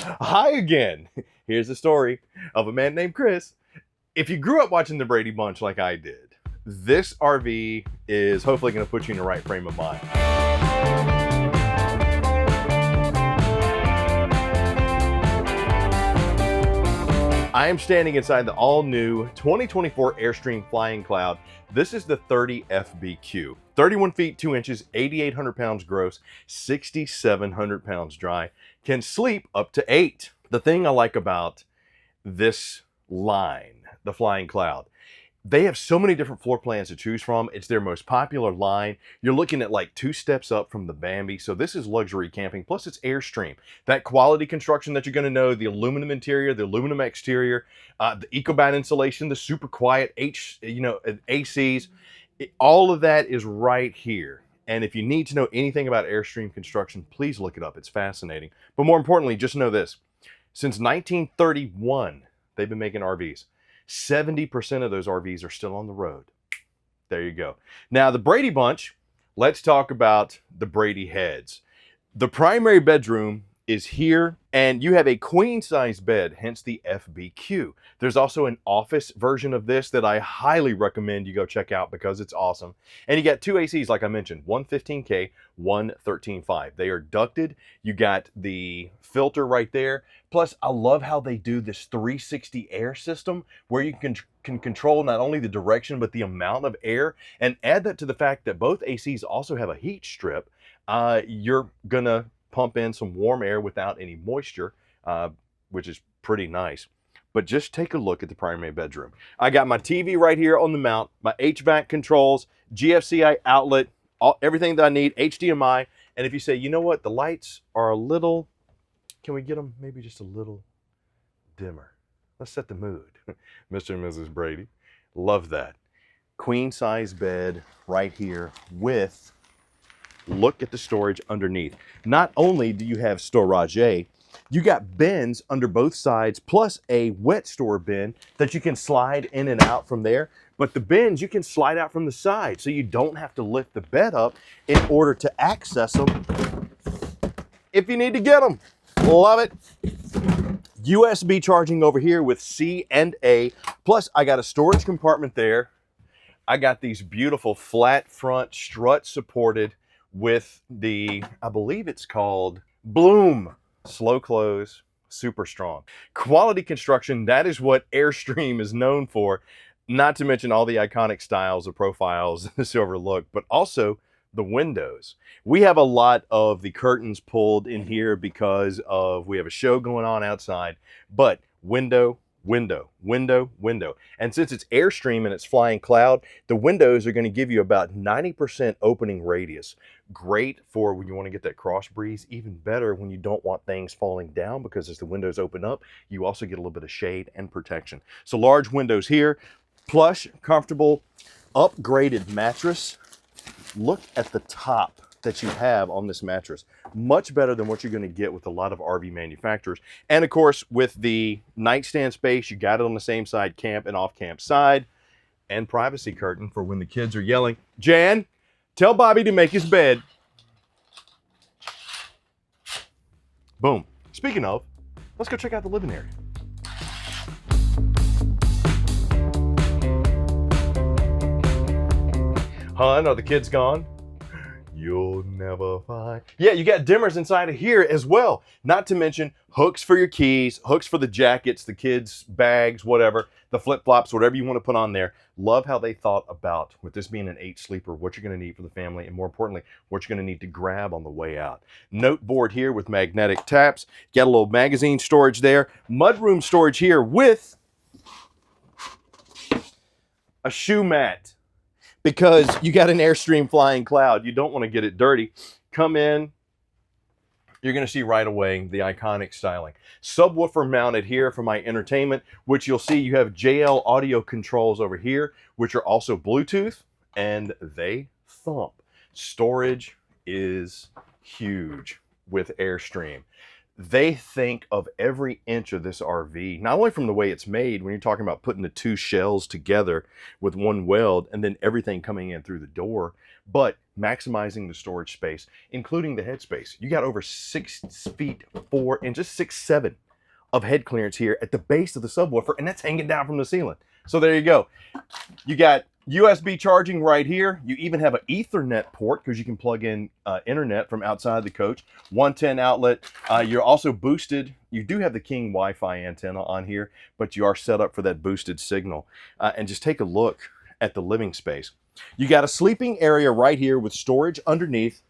Hi again. Here's the story of a man named Chris. If you grew up watching the Brady Bunch like I did, this RV is hopefully going to put you in the right frame of mind. I am standing inside the all-new 2024 Airstream Flying Cloud. This is the 30 FBQ. 31 feet 2 inches, 8,800 pounds gross, 6,700 pounds dry. Can sleep up to 8. The thing I like about this line, the Flying Cloud, they have so many different floor plans to choose from. It's their most popular line. You're looking at like 2 steps up from the Bambi. So this is luxury camping. Plus it's Airstream. That quality construction that you're going to know, the aluminum interior, the aluminum exterior, the EcoBat insulation, the super quiet ACs, all of that is right here. And if you need to know anything about Airstream construction, please look it up. It's fascinating. But more importantly, just know this. Since 1931, they've been making RVs. 70% of those RVs are still on the road. There you go. Now, the Brady Bunch, let's talk about the Brady heads. The primary bedroom is here, and you have a queen-size bed, hence the FBQ. There's also an office version of this that I highly recommend you go check out because it's awesome. And you got 2 ACs, like I mentioned, one 15K, one 13.5. They are ducted. You got the filter right there. Plus, I love how they do this 360 air system where you can control not only the direction, but the amount of air. And add that to the fact that both ACs also have a heat strip. You're gonna pump in some warm air without any moisture, which is pretty nice. But just take a look at the primary bedroom. I got my TV right here on the mount, my HVAC controls, GFCI outlet, everything that I need, HDMI. And if you say, you know what, the lights are a little, can we get them maybe just a little dimmer? Let's set the mood. Mr. and Mrs. Brady, love that. Queen size bed right here with, look at the storage underneath. Not only do you have storage, you got bins under both sides, plus a wet store bin that you can slide in and out from there. But the bins, you can slide out from the side, so you don't have to lift the bed up in order to access them if you need to get them. Love it. USB charging over here with C and A. Plus, I got a storage compartment there. I got these beautiful flat front strut supported with the, I believe it's called Bloom. Slow close, super strong. Quality construction, that is what Airstream is known for. Not to mention all the iconic styles, the profiles, the silver look, but also the windows. We have a lot of the curtains pulled in here because of, we have a show going on outside, but window, window, window, window. And since it's Airstream and it's Flying Cloud, the windows are going to give you about 90% opening radius. Great for when you want to get that cross breeze, even better when you don't want things falling down, because as the windows open up, you also get a little bit of shade and protection. So large windows here, plush, comfortable, upgraded mattress. Look at the top that you have on this mattress. Much better than what you're going to get with a lot of RV manufacturers. And of course, with the nightstand space, you got it on the same side, camp and off camp side, and privacy curtain for when the kids are yelling. Jan, tell Bobby to make his bed. Boom. Speaking of, let's go check out the living area. Hun, are the kids gone? You'll never find. Yeah, you got dimmers inside of here as well. Not to mention hooks for your keys, hooks for the jackets, the kids' bags, whatever, the flip-flops, whatever you want to put on there. Love how they thought about, with this being an 8 sleeper, what you're going to need for the family, and more importantly, what you're going to need to grab on the way out. Note board here with magnetic taps. Got a little magazine storage there. Mudroom storage here with a shoe mat. Because you got an Airstream Flying Cloud, you don't want to get it dirty. Come in, you're going to see right away the iconic styling. Subwoofer mounted here for my entertainment, which you'll see you have JL audio controls over here, which are also Bluetooth, and they thump. Storage is huge with Airstream. They think of every inch of this RV, not only from the way it's made, when you're talking about putting the two shells together with one weld and then everything coming in through the door, but maximizing the storage space, including the head space. You got over 6 feet 4 inches, 6'7" of head clearance here at the base of the subwoofer, and that's hanging down from the ceiling. So there you go. You got USB charging right here. You even have an Ethernet port because you can plug in internet from outside the coach. 110 outlet. You're also boosted. You do have the King Wi-Fi antenna on here, but you are set up for that boosted signal. And just take a look at the living space. You got a sleeping area right here with storage underneath.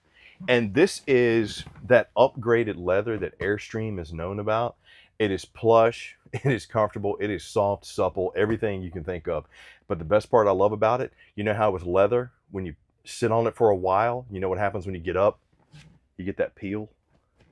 And this is that upgraded leather that Airstream is known about. It is plush, it is comfortable, it is soft, supple, everything you can think of. But the best part I love about it, you know how with leather, when you sit on it for a while, you know what happens when you get up? You get that peel.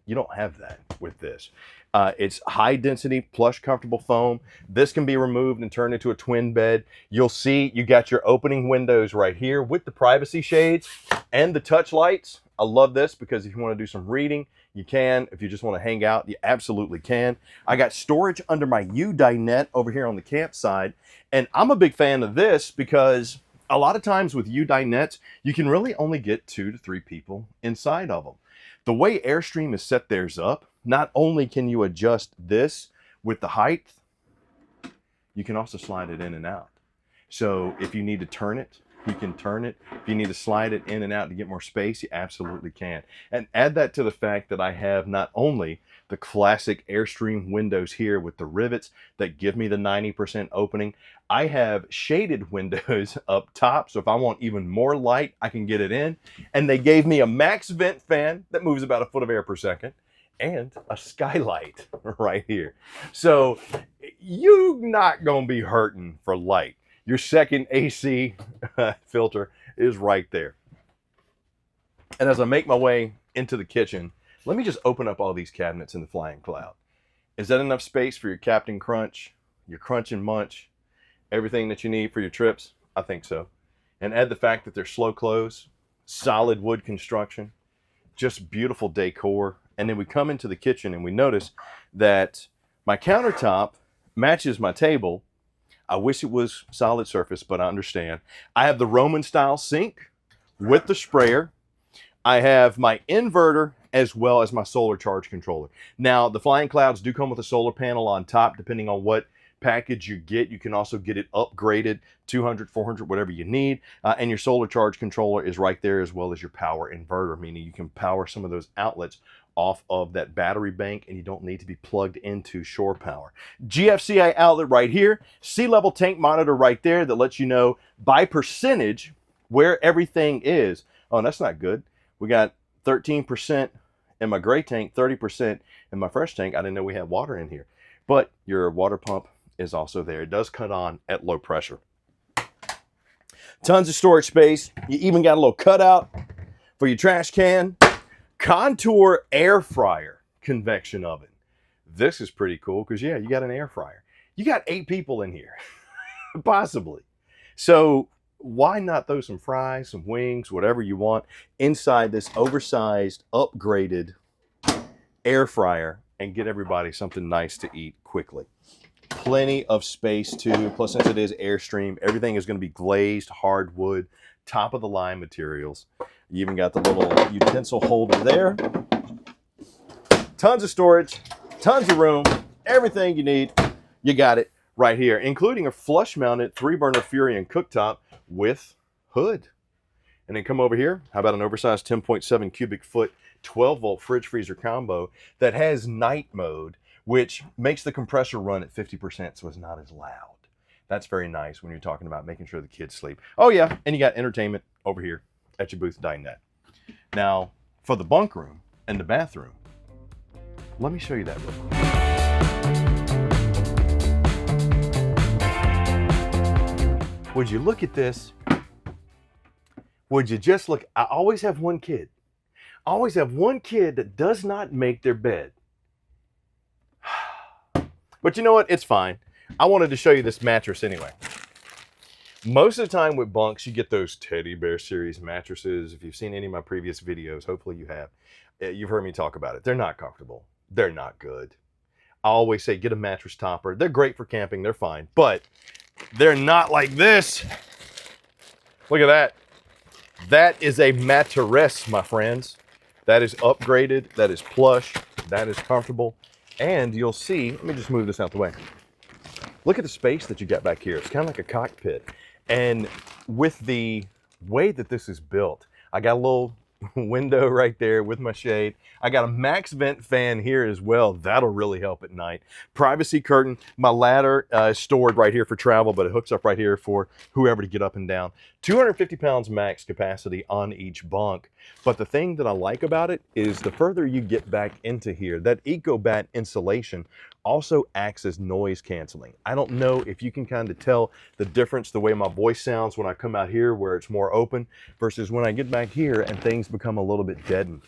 You don't have that with this. It's high density, plush, comfortable foam. This can be removed and turned into a twin bed. You'll see you got your opening windows right here with the privacy shades and the touch lights. I love this because if you want to do some reading, you can. If you just want to hang out, you absolutely can. I got storage under my U-dinette over here on the camp side. And I'm a big fan of this because a lot of times with U-dinettes, you can really only get 2 to 3 people inside of them. The way Airstream has set theirs up, not only can you adjust this with the height, you can also slide it in and out. So if you need to turn it, you can turn it. If you need to slide it in and out to get more space, you absolutely can. And add that to the fact that I have not only the classic Airstream windows here with the rivets that give me the 90% opening, I have shaded windows up top. So if I want even more light, I can get it in. And they gave me a max vent fan that moves about 1 foot of air per second and a skylight right here. So you're not going to be hurting for light. Your second AC filter is right there. And as I make my way into the kitchen, let me just open up all these cabinets in the Flying Cloud. Is that enough space for your Captain Crunch, your Crunch and Munch, everything that you need for your trips? I think so. And add the fact that they're slow close, solid wood construction, just beautiful decor. And then we come into the kitchen and we notice that my countertop matches my table. I wish it was solid surface, but I understand. I have the Roman style sink with the sprayer. I have my inverter as well as my solar charge controller. Now, the Flying Clouds do come with a solar panel on top, depending on what package you get. You can also get it upgraded, 200, 400, whatever you need. And your solar charge controller is right there, as well as your power inverter, meaning you can power some of those outlets off of that battery bank and you don't need to be plugged into shore power. GFCI outlet right here, sea level tank monitor right there that lets you know by percentage where everything is. Oh, that's not good. We got 13% in my gray tank, 30% in my fresh tank. I didn't know we had water in here, but your water pump is also there. It does cut on at low pressure. Tons of storage space. You even got a little cutout for your trash can. Contour air fryer convection oven. This is pretty cool because, yeah, you got an air fryer. You got 8 people in here, possibly. So why not throw some fries, some wings, whatever you want inside this oversized, upgraded air fryer and get everybody something nice to eat quickly. Plenty of space too. Plus, since it is Airstream, everything is going to be glazed hardwood, top of the line materials. You even got the little utensil holder there. Tons of storage, tons of room, everything you need. You got it right here, including a flush mounted 3-burner Furion cooktop with hood. And then come over here. How about an oversized 10.7 cubic foot 12-volt fridge freezer combo that has night mode, which makes the compressor run at 50% so it's not as loud. That's very nice when you're talking about making sure the kids sleep. Oh yeah, and you got entertainment over here at your booth dinette. Now, for the bunk room and the bathroom, let me show you that real quick. Would you look at this? Would you just look? I always have one kid. I always have one kid that does not make their bed. But you know what? It's fine. I wanted to show you this mattress anyway. Most of the time with bunks, you get those teddy bear series mattresses. If you've seen any of my previous videos, hopefully you have. You've heard me talk about it. They're not comfortable. they're not good. I always say get a mattress topper. They're great for camping, they're fine, but they're not like this. Look at that. That is a mattress, my friends. That is upgraded, that is plush, that is comfortable. And you'll see, let me just move this out the way. Look at the space that you got back here. It's kind of like a cockpit. And with the way that this is built, I got a little window right there with my shade. I got a max vent fan here as well. That'll really help at night. Privacy curtain. My ladder is stored right here for travel, but it hooks up right here for whoever to get up and down. 250 pounds max capacity on each bunk. But the thing that I like about it is the further you get back into here, that EcoBat insulation also acts as noise canceling. I don't know if you can kind of tell the difference the way my voice sounds when I come out here where it's more open versus when I get back here and things become a little bit deadened.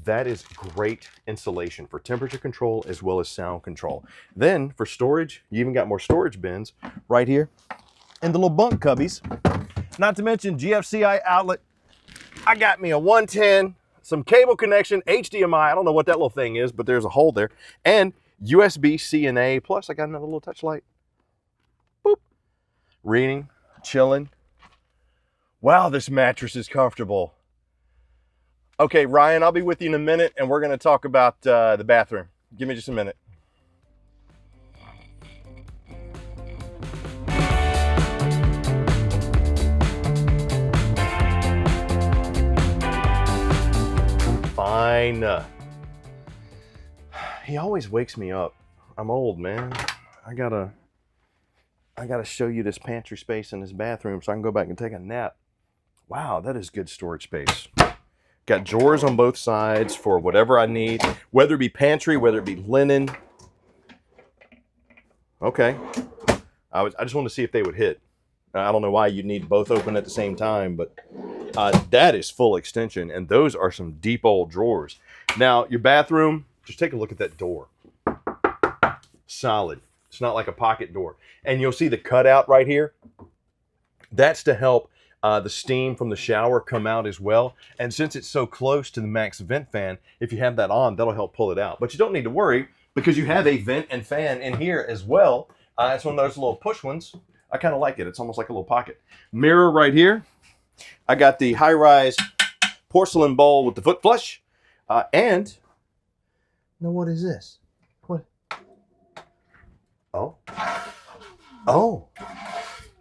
That is great insulation for temperature control as well as sound control. Then for storage, you even got more storage bins right here and the little bunk cubbies. Not to mention GFCI outlet. I got me a 110, some cable connection, HDMI. I don't know what that little thing is, but there's a hole there. And USB-C and A, plus I got another little touch light. Boop. Reading, chilling. Wow, this mattress is comfortable. Okay, Ryan, I'll be with you in a minute, and we're going to talk about the bathroom. Give me just a minute. Fine. He always wakes me up. I'm old, man. I gotta show you this pantry space in this bathroom so I can go back and take a nap. Wow, that is good storage space. Got drawers on both sides for whatever I need, whether it be pantry, whether it be linen. Okay. I just wanted to see if they would hit. I don't know why you'd need both open at the same time, but that is full extension, and those are some deep old drawers. Now, your bathroom, just take a look at that door. Solid. It's not like a pocket door. And you'll see the cutout right here. That's to help the steam from the shower come out as well. And since it's so close to the max vent fan, if you have that on, that'll help pull it out. But you don't need to worry because you have a vent and fan in here as well. It's one of those little push ones. I kind of like it. It's almost like a little pocket. Mirror right here. I got the high-rise porcelain bowl with the foot flush. And, now what is this? What? Oh. Oh.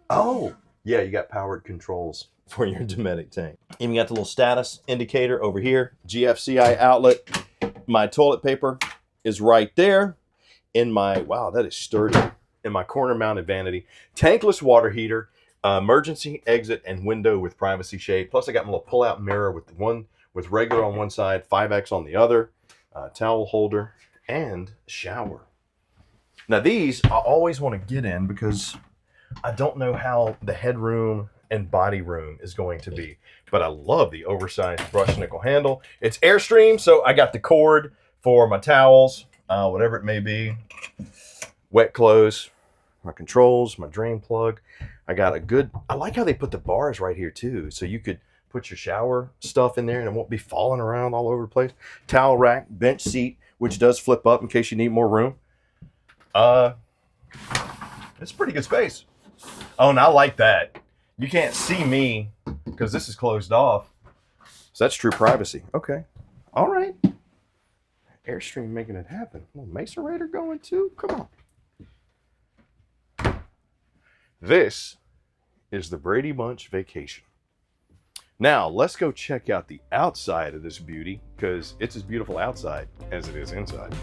Oh. Yeah, you got powered controls for your Dometic tank. Even got the little status indicator over here. GFCI outlet. My toilet paper is right there. In my, wow, that is sturdy. In my corner mounted vanity. Tankless water heater. Emergency exit and window with privacy shade. Plus I got my little pull-out mirror with one with regular on one side, 5X on the other, towel holder, and shower. Now these I always want to get in because I don't know how the headroom and body room is going to be, but I love the oversized brush nickel handle. It's Airstream, so I got the cord for my towels, whatever it may be, wet clothes, my controls, my drain plug. I got a good, I like how they put the bars right here too, so you could put your shower stuff in there and it won't be falling around all over the place. Towel rack, bench seat, which does flip up in case you need more room. It's pretty good space. Oh, and I like that. You can't see me because this is closed off. So that's true privacy. Okay. All right. Airstream making it happen. Little macerator going too? Come on. This is the Brady Bunch vacation. Now, let's go check out the outside of this beauty because it's as beautiful outside as it is inside.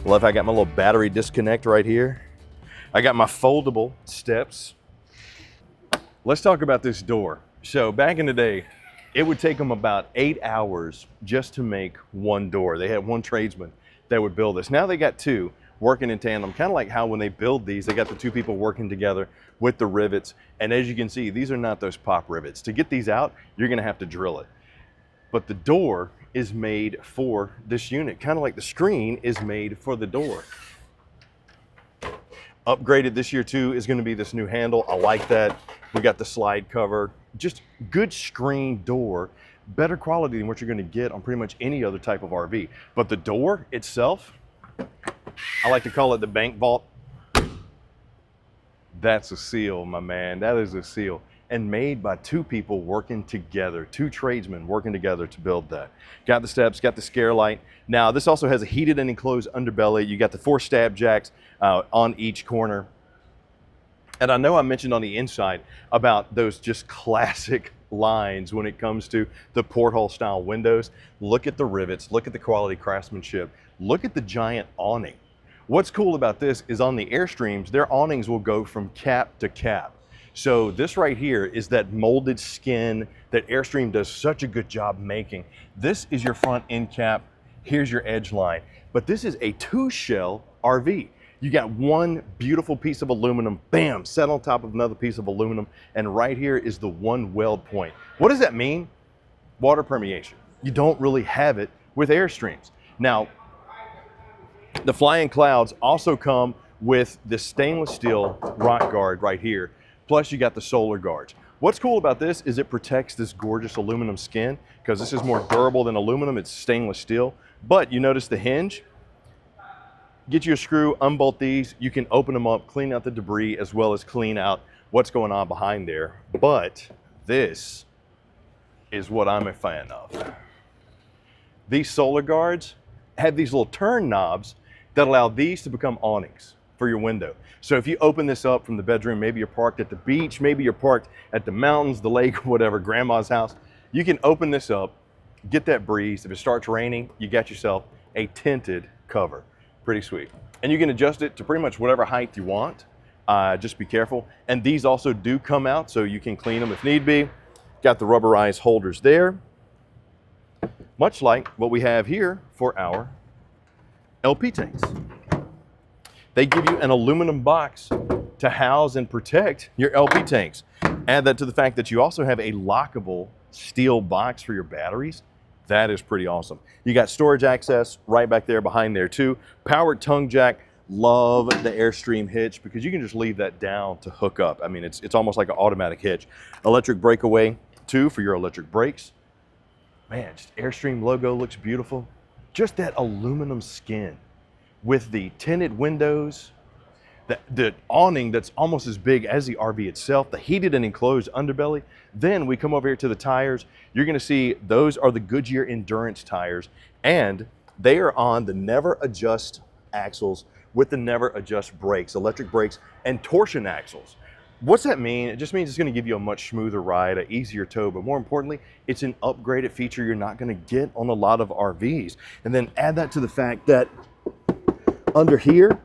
Love how I got my little battery disconnect right here. I got my foldable steps. Let's talk about this door. So back in the day, it would take them about 8 hours just to make one door. They had one tradesman that would build this. Now they got two working in tandem, kind of like how when they build these, they got the two people working together with the rivets. And as you can see, these are not those pop rivets. To get these out, you're gonna have to drill it. But the door is made for this unit, kind of like the screen is made for the door. Upgraded this year too is gonna be this new handle. I like that. We got the slide cover just good screen door, better quality than what you're gonna get on pretty much any other type of RV. But the door itself, I like to call it the bank vault. That's a seal, my man. That is a seal. And made by two people working together, two tradesmen working together to build that. Got the steps, got the scare light. Now, this also has a heated and enclosed underbelly. You got the 4 stab jacks on each corner. And I know I mentioned on the inside about those just classic lines when it comes to the porthole style windows. Look at the rivets, look at the quality craftsmanship, look at the giant awning. What's cool about this is on the Airstreams, their awnings will go from cap to cap. So this right here is that molded skin that Airstream does such a good job making. This is your front end cap, here's your edge line. But this is a 2-shell RV. You got one beautiful piece of aluminum, bam, set on top of another piece of aluminum, and right here is the one weld point. What does that mean? Water permeation. You don't really have it with Airstreams. Now, the Flying Clouds also come with the stainless steel rock guard right here. Plus you got the solar guards. What's cool about this is it protects this gorgeous aluminum skin because this is more durable than aluminum, it's stainless steel. But you notice the hinge, get you a screw, unbolt these, you can open them up, clean out the debris as well as clean out what's going on behind there. But this is what I'm a fan of. These solar guards have these little turn knobs that allow these to become awnings for your window. So if you open this up from the bedroom, maybe you're parked at the beach, maybe you're parked at the mountains, the lake, whatever, grandma's house, you can open this up, get that breeze. If it starts raining, you got yourself a tinted cover. Pretty sweet. And you can adjust it to pretty much whatever height you want. Just be careful. And these also do come out so you can clean them if need be. Got the rubberized holders there. Much like what we have here for our LP tanks. They give you an aluminum box to house and protect your LP tanks. Add that to the fact that you also have a lockable steel box for your batteries. That is pretty awesome. You got storage access right back there behind there too. Powered tongue jack. Love the Airstream hitch because you can just leave that down to hook up. I mean, it's almost like an automatic hitch. Electric breakaway too for your electric brakes. Man, just Airstream logo looks beautiful. Just that aluminum skin with the tinted windows, the awning that's almost as big as the RV itself, the heated and enclosed underbelly. Then we come over here to the tires. You're gonna see those are the Goodyear Endurance tires, and they are on the never adjust axles with the never adjust brakes, electric brakes, and torsion axles. What's that mean? It just means it's gonna give you a much smoother ride, an easier tow, but more importantly, it's an upgraded feature you're not gonna get on a lot of RVs. And then add that to the fact that under here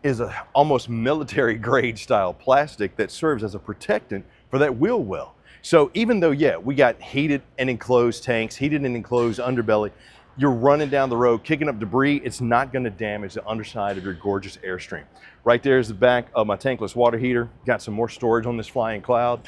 is a almost military grade style plastic that serves as a protectant for that wheel well. So even though, yeah, we got heated and enclosed tanks, heated and enclosed underbelly, you're running down the road, kicking up debris, it's not gonna damage the underside of your gorgeous Airstream. Right there is the back of my tankless water heater. Got some more storage on this Flying Cloud.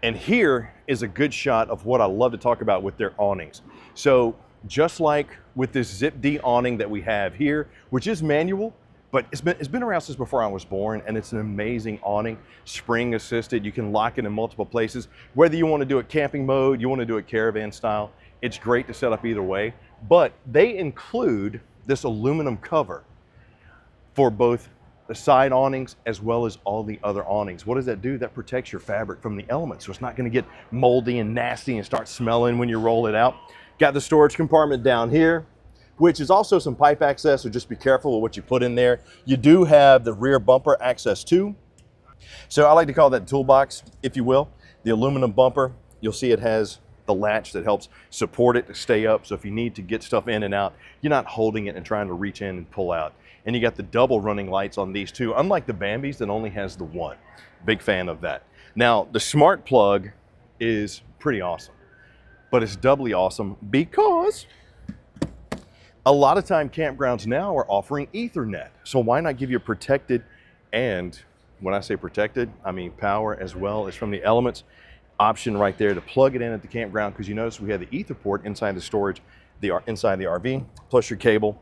And here is a good shot of what I love to talk about with their awnings. So just like with this Zip D awning that we have here, which is manual, but it's been around since before I was born, and it's an amazing awning, spring assisted. You can lock it in multiple places. Whether you want to do it camping mode, you want to do it caravan style, it's great to set up either way. But they include this aluminum cover for both the side awnings as well as all the other awnings. What does that do? That protects your fabric from the elements, so it's not going to get moldy and nasty and start smelling when you roll it out. Got the storage compartment down here, which is also some pipe access, so just be careful with what you put in there. You do have the rear bumper access too. So I like to call that toolbox, if you will. The aluminum bumper, you'll see it has the latch that helps support it to stay up. So if you need to get stuff in and out, you're not holding it and trying to reach in and pull out. And you got the double running lights on these two, unlike the Bambis that only has the one. Big fan of that. Now, the smart plug is pretty awesome, but it's doubly awesome because a lot of time campgrounds now are offering Ethernet. So why not give you a protected, and when I say protected, I mean power as well as from the elements option right there to plug it in at the campground, because you notice we have the Ether port inside the storage, inside the RV, plus your cable.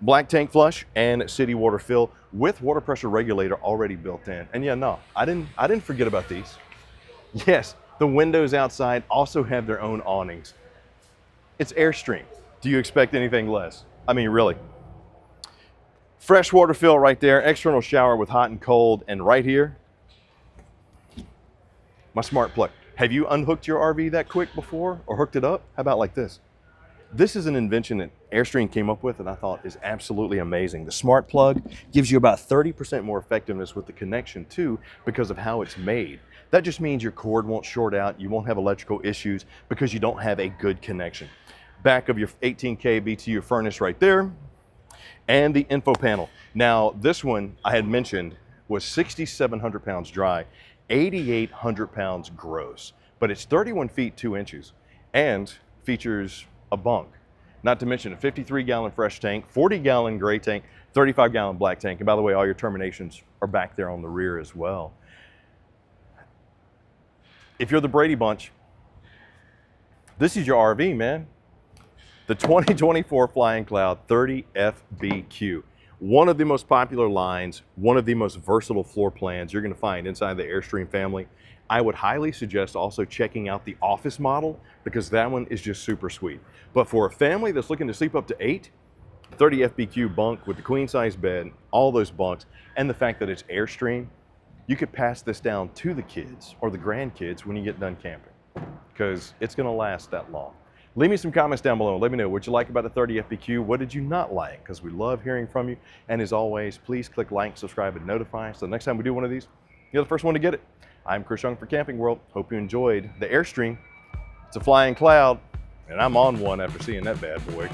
Black tank flush and city water fill with water pressure regulator already built in. And yeah, no, I didn't forget about these. Yes, the windows outside also have their own awnings. It's Airstream. Do you expect anything less? I mean, really. Fresh water fill right there, external shower with hot and cold, and right here, my smart plug. Have you unhooked your RV that quick before or hooked it up? How about like this? This is an invention that Airstream came up with and I thought is absolutely amazing. The smart plug gives you about 30% more effectiveness with the connection too because of how it's made. That just means your cord won't short out, you won't have electrical issues because you don't have a good connection. Back of your 18K BTU furnace right there, and the info panel. Now, this one I had mentioned was 6,700 pounds dry, 8,800 pounds gross, but it's 31 feet 2 inches and features a bunk. Not to mention a 53-gallon fresh tank, 40-gallon gray tank, 35-gallon black tank. And by the way, all your terminations are back there on the rear as well. If you're the Brady Bunch, this is your RV, man. The 2024 Flying Cloud 30 FBQ. One of the most popular lines, one of the most versatile floor plans you're going to find inside the Airstream family. I would highly suggest also checking out the office model because that one is just super sweet. But for a family that's looking to sleep up to 8, 30 FBQ bunk with the queen size bed, all those bunks, and the fact that it's Airstream, you could pass this down to the kids or the grandkids when you get done camping because it's going to last that long. Leave me some comments down below and let me know what you like about the 30 FBQ. What did you not like? Because we love hearing from you. And as always, please click like, subscribe, and notify. So the next time we do one of these, you're the first one to get it. I'm Chris Young for Camping World. Hope you enjoyed the Airstream. It's a flying cloud, and I'm on one after seeing that bad boy.